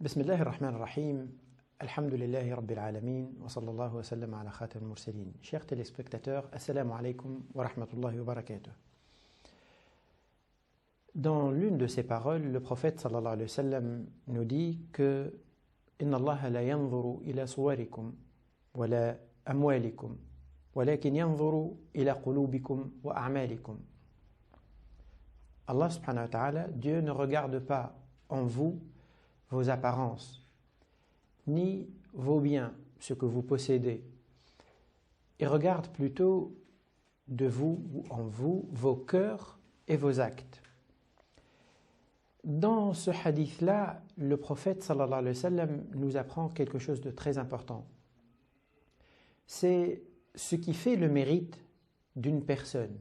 بسم الله الرحمن الرحيم. Alhamdulillahi Rabbil Alamin wa sallallahu wa sallam ala khatam al-mursalin. Chers téléspectateurs, assalamu alaikum wa rahmatullahi wa barakatuh. Dans l'une de ses paroles, le prophète sallallahu alayhi wa sallam nous dit que Inna Allah la yanzuru ila suwarikum wa la amwalikum walakin yanzuru ila qulubikum wa a'malikum. Allah subhanahu wa ta'ala, Dieu ne regarde pas en vous vos apparences, ni vos biens, ce que vous possédez. Il regarde plutôt de vous ou en vous vos cœurs et vos actes. Dans ce hadith-là, le prophète sallallahu alayhi wa sallam nous apprend quelque chose de très important. C'est ce qui fait le mérite d'une personne,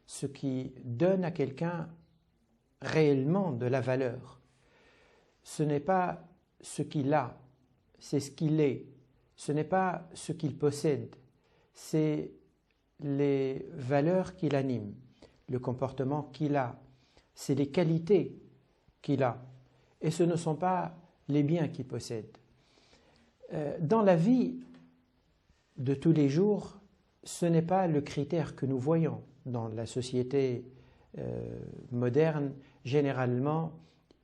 ce qui donne à quelqu'un réellement de la valeur. Ce n'est pas ce qu'il a, c'est ce qu'il est. Ce n'est pas ce qu'il possède, c'est les valeurs qu'il anime, le comportement qu'il a, c'est les qualités qu'il a. Et ce ne sont pas les biens qu'il possède. Dans la vie de tous les jours, ce n'est pas le critère que nous voyons. Dans la société moderne, généralement,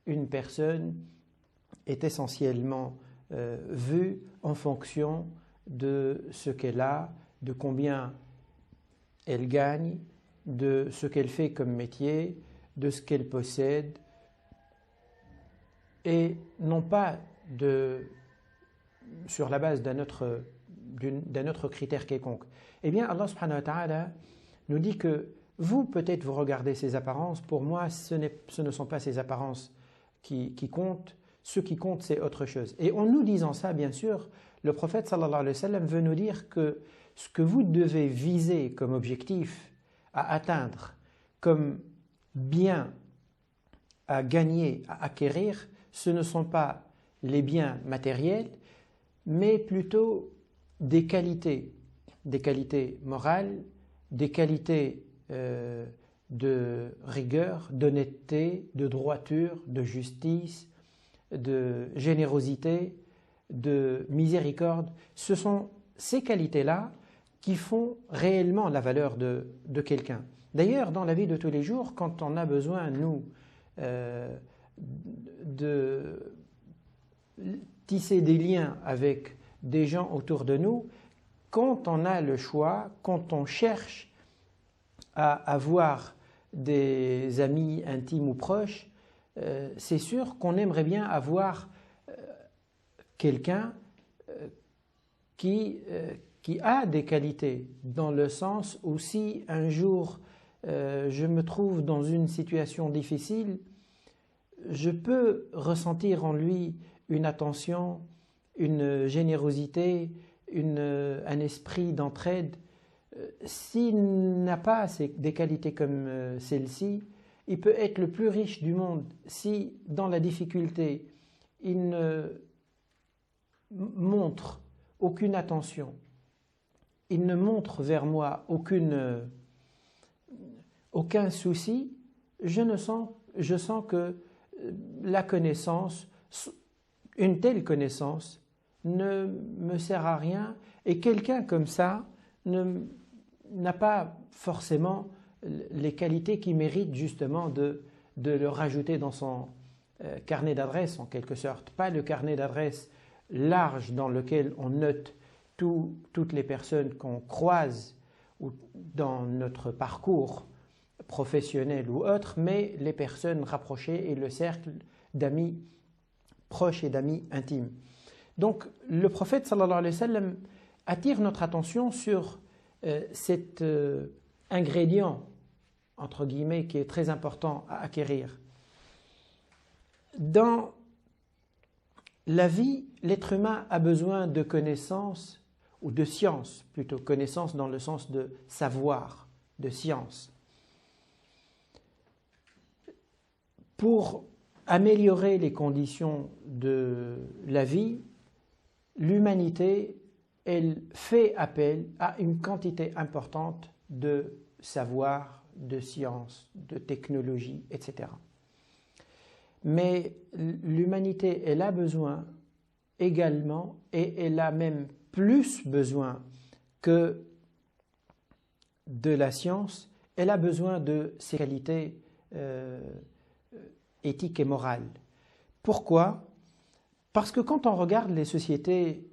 une personne est essentiellement vue en fonction de ce qu'elle a, de combien elle gagne, de ce qu'elle fait comme métier, de ce qu'elle possède, et non pas sur la base d'un autre critère quelconque. Eh bien, Allah subhanahu wa ta'ala nous dit que vous, peut-être, vous regardez ces apparences. Pour moi, ce ne sont pas ces apparences qui comptent. Ce qui compte, c'est autre chose. Et en nous disant ça, bien sûr, le prophète sallallahu alayhi wa sallam veut nous dire que ce que vous devez viser comme objectif à atteindre, comme bien à gagner, à acquérir, ce ne sont pas les biens matériels, mais plutôt des qualités morales, des qualités de rigueur, d'honnêteté, de droiture, de justice, de générosité, de miséricorde. Ce sont ces qualités-là qui font réellement la valeur de quelqu'un. D'ailleurs, dans la vie de tous les jours, quand on a besoin, nous, de tisser des liens avec des gens autour de nous, quand on a le choix, quand on cherche à avoir des amis intimes ou proches, c'est sûr qu'on aimerait bien avoir quelqu'un qui a des qualités, dans le sens où si un jour je me trouve dans une situation difficile, je peux ressentir en lui une attention, une générosité, un esprit d'entraide. S'il n'a pas des qualités comme celle-ci, il peut être le plus riche du monde. Si, dans la difficulté, il ne montre aucune attention, il ne montre vers moi aucun souci, je sens que la connaissance, une telle connaissance, ne me sert à rien, et quelqu'un comme ça n'a pas forcément les qualités qui méritent justement de le rajouter dans son carnet d'adresses, en quelque sorte. Pas le carnet d'adresses large dans lequel on note toutes les personnes qu'on croise ou dans notre parcours professionnel ou autre, mais les personnes rapprochées et le cercle d'amis proches et d'amis intimes. Donc le prophète sallallahu alayhi wa sallam attire notre attention sur cet ingrédient, entre guillemets, qui est très important à acquérir. Dans la vie, l'être humain a besoin de connaissances, ou de science, plutôt connaissance dans le sens de savoir, de science. Pour améliorer les conditions de la vie, l'humanité, elle fait appel à une quantité importante de savoir, de science, de technologie, etc. mais l'humanité, elle a besoin également, et elle a même plus besoin que de la science, elle a besoin de ses qualités éthiques et morales. Pourquoi? Parce que quand on regarde les sociétés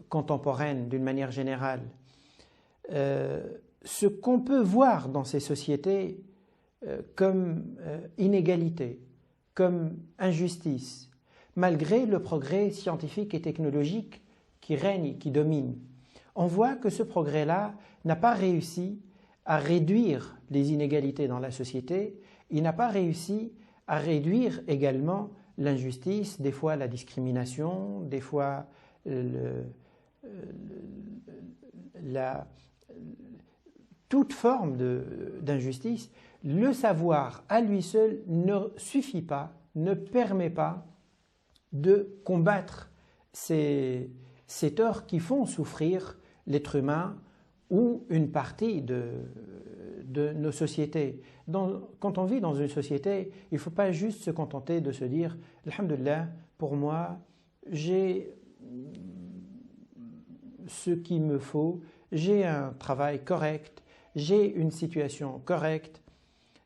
contemporaines d'une manière générale, ce qu'on peut voir dans ces sociétés comme inégalité, comme injustice, malgré le progrès scientifique et technologique qui règne, qui domine, on voit que ce progrès-là n'a pas réussi à réduire les inégalités dans la société, il n'a pas réussi à réduire également l'injustice, des fois la discrimination, des fois toute forme d'injustice. Le savoir à lui seul ne suffit pas, ne permet pas de combattre ces torts qui font souffrir l'être humain ou une partie de nos sociétés. Quand on vit dans une société, il ne faut pas juste se contenter de se dire « Alhamdulillah, pour moi, j'ai ce qu'il me faut, j'ai un travail correct, j'ai une situation correcte ».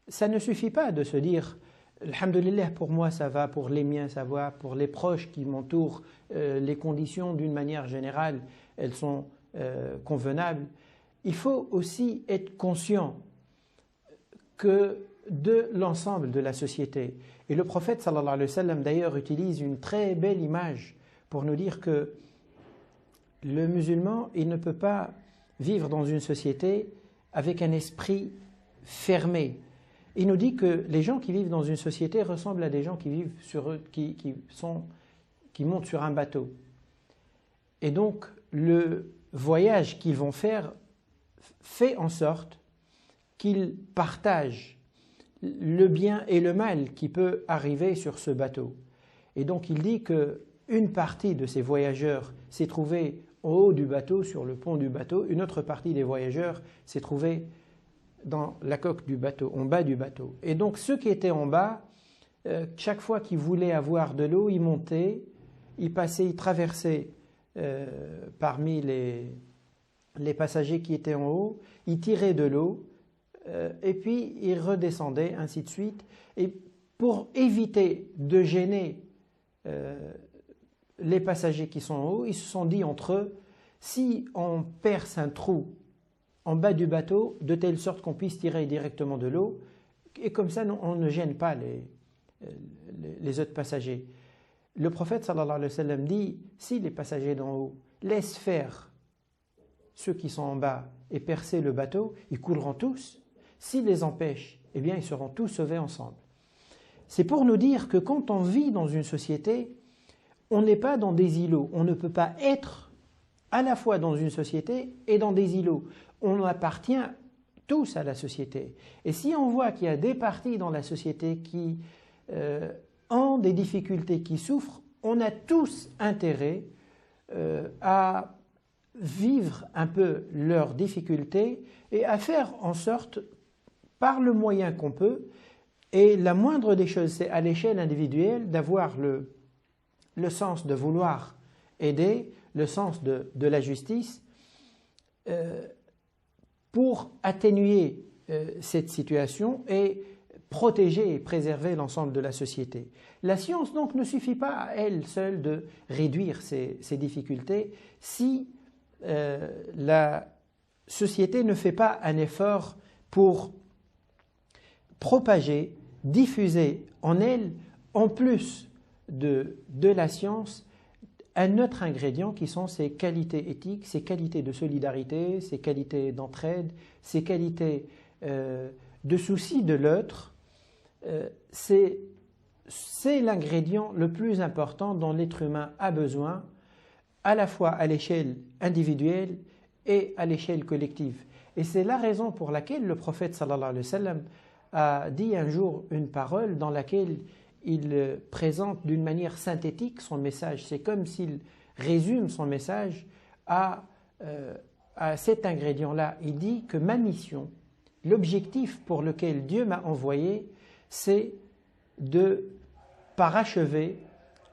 Ça ne suffit pas de se dire « Alhamdulillah, pour moi ça va, pour les miens ça va, pour les proches qui m'entourent, les conditions d'une manière générale, elles sont convenables ». Il faut aussi être conscient que de l'ensemble de la société. Et le prophète sallallahu alayhi wa sallam d'ailleurs utilise une très belle image pour nous dire que le musulman, il ne peut pas vivre dans une société avec un esprit fermé. Il nous dit que les gens qui vivent dans une société ressemblent à des gens qui vivent qui montent sur un bateau. Et donc le voyage qu'ils vont faire fait en sorte qu'ils partagent le bien et le mal qui peut arriver sur ce bateau. Et donc il dit qu'une partie de ces voyageurs s'est trouvée en haut du bateau, sur le pont du bateau, une autre partie des voyageurs s'est trouvée dans la coque du bateau, en bas du bateau. Et donc ceux qui étaient en bas, chaque fois qu'ils voulaient avoir de l'eau, ils montaient, ils passaient, ils traversaient parmi les passagers qui étaient en haut, ils tiraient de l'eau et puis ils redescendaient, ainsi de suite. Et pour éviter de gêner les passagers qui sont en haut, ils se sont dit entre eux, si on perce un trou en bas du bateau, de telle sorte qu'on puisse tirer directement de l'eau, et comme ça on ne gêne pas les autres passagers. Le prophète sallallahu alayhi wa sallam dit, si les passagers d'en haut laissent faire ceux qui sont en bas et percer le bateau, ils couleront tous. S'ils les empêchent, eh bien ils seront tous sauvés ensemble. C'est pour nous dire que quand on vit dans une société, on n'est pas dans des îlots. On ne peut pas être à la fois dans une société et dans des îlots. On appartient tous à la société. Et si on voit qu'il y a des parties dans la société qui ont des difficultés, qui souffrent, on a tous intérêt à vivre un peu leurs difficultés et à faire en sorte, par le moyen qu'on peut, et la moindre des choses, c'est à l'échelle individuelle d'avoir le sens de vouloir aider, le sens de la justice, pour atténuer cette situation et protéger et préserver l'ensemble de la société. La science donc ne suffit pas à elle seule de réduire ces difficultés si la société ne fait pas un effort pour propager, diffuser en elle, en plus de la science, un autre ingrédient qui sont ses qualités éthiques, ses qualités de solidarité, ses qualités d'entraide, ses qualités de souci de l'autre. C'est l'ingrédient le plus important dont l'être humain a besoin, à la fois à l'échelle individuelle et à l'échelle collective. Et c'est la raison pour laquelle le prophète sallallahu alayhi wa sallam a dit un jour une parole dans laquelle il présente d'une manière synthétique son message. C'est comme s'il résume son message à cet ingrédient-là. Il dit que ma mission, l'objectif pour lequel Dieu m'a envoyé, c'est de parachever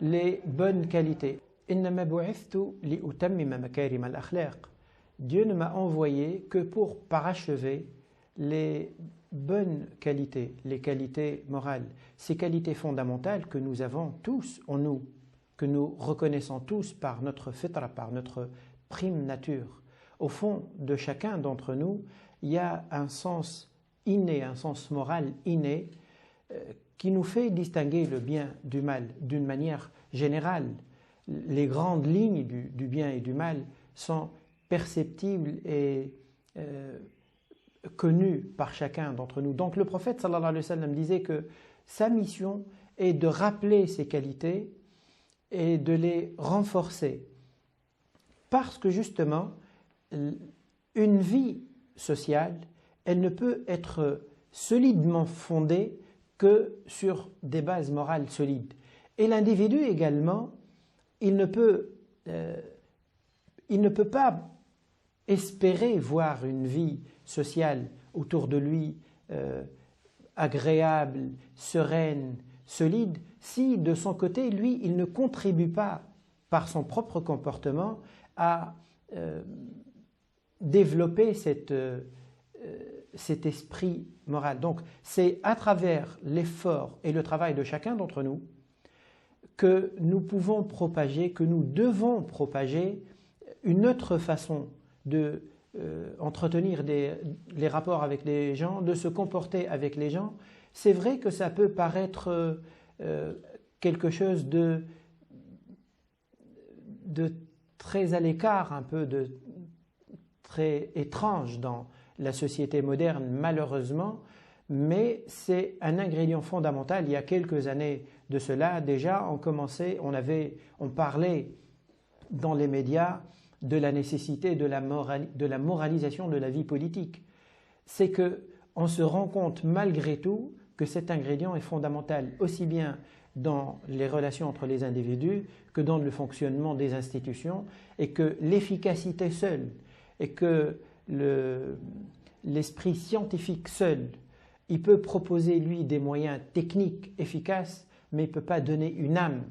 les bonnes qualités. إنما بعثت لأتمم مكارم الأخلاق. Dieu ne m'a envoyé que pour parachever les bonnes qualités, les qualités morales, ces qualités fondamentales que nous avons tous en nous, que nous reconnaissons tous par notre fitra, par notre prime nature. Au fond de chacun d'entre nous, il y a un sens inné, un sens moral inné qui nous fait distinguer le bien du mal d'une manière générale. Les grandes lignes du bien et du mal sont perceptibles et connues par chacun d'entre nous. Donc le prophète sallallahu alayhi wa sallam disait que sa mission est de rappeler ces qualités et de les renforcer. Parce que justement, une vie sociale, elle ne peut être solidement fondée que sur des bases morales solides. Et l'individu également, il ne peut pas espérer voir une vie sociale autour de lui agréable, sereine, solide, si de son côté, lui, il ne contribue pas par son propre comportement à développer cet esprit moral. Donc, c'est à travers l'effort et le travail de chacun d'entre nous que nous pouvons propager, que nous devons propager une autre façon de entretenir les rapports avec les gens, de se comporter avec les gens. C'est vrai que ça peut paraître quelque chose de très à l'écart, un peu de très étrange dans la société moderne, malheureusement, mais c'est un ingrédient fondamental. Il y a quelques années de cela, déjà, on parlait dans les médias de la nécessité de la moralisation de la vie politique. C'est qu'on se rend compte malgré tout que cet ingrédient est fondamental, aussi bien dans les relations entre les individus que dans le fonctionnement des institutions, et que l'efficacité seule et que l'esprit scientifique seul, il peut proposer lui des moyens techniques efficaces, mais il ne peut pas donner une âme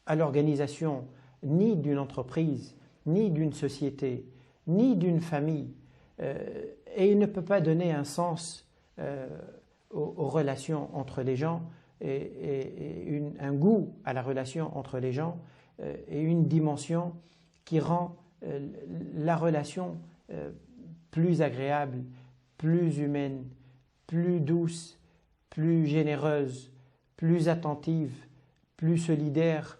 à l'organisation ni d'une entreprise, ni d'une société, ni d'une famille, et il ne peut pas donner un sens aux relations entre les gens et un goût à la relation entre les gens et une dimension qui rend la relation plus agréable, plus humaine, plus douce, plus généreuse, plus attentive, plus solidaire.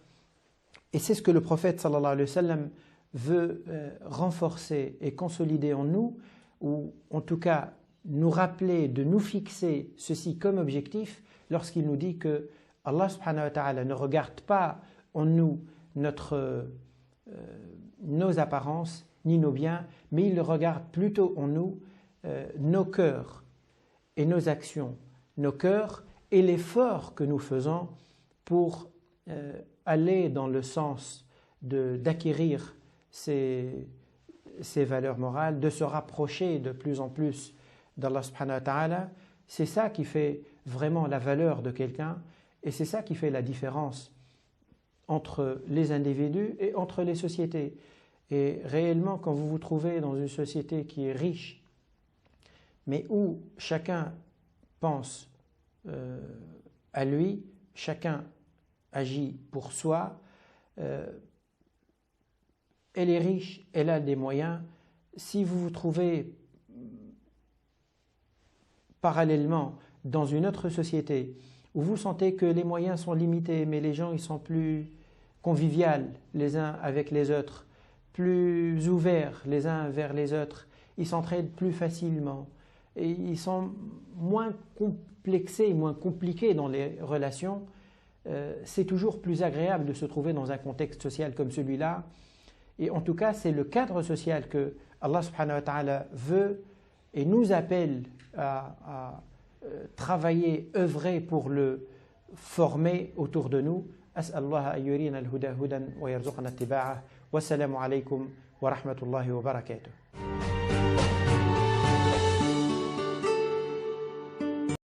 Et c'est ce que le prophète sallallahu alayhi wa sallam veut renforcer et consolider en nous, ou en tout cas nous rappeler de nous fixer ceci comme objectif lorsqu'il nous dit que Allah subhanahu wa ta'ala ne regarde pas en nous nos apparences ni nos biens, mais il regarde plutôt en nous nos cœurs et nos actions, nos cœurs et l'effort que nous faisons pour aller dans le sens d'acquérir ces valeurs morales, de se rapprocher de plus en plus d'Allah subhanahu wa ta'ala. C'est ça qui fait vraiment la valeur de quelqu'un, et c'est ça qui fait la différence entre les individus et entre les sociétés. Et réellement, quand vous vous trouvez dans une société qui est riche, mais où chacun pense à lui, chacun agit pour soi, elle est riche, elle a des moyens. Si vous vous trouvez parallèlement dans une autre société où vous sentez que les moyens sont limités, mais les gens ils sont plus conviviaux les uns avec les autres, plus ouverts les uns vers les autres, ils s'entraident plus facilement et ils sont moins complexés, moins compliqués dans les relations, c'est toujours plus agréable de se trouver dans un contexte social comme celui-là. Et en tout cas, c'est le cadre social que Allah subhanahu wa ta'ala veut et nous appelle à travailler, œuvrer pour le former autour de nous. As'allah an yurina al-huda hudan wa yarzuqna ittiba'ah. Wassalamu alaykum wa rahmatullahi wa barakatuh.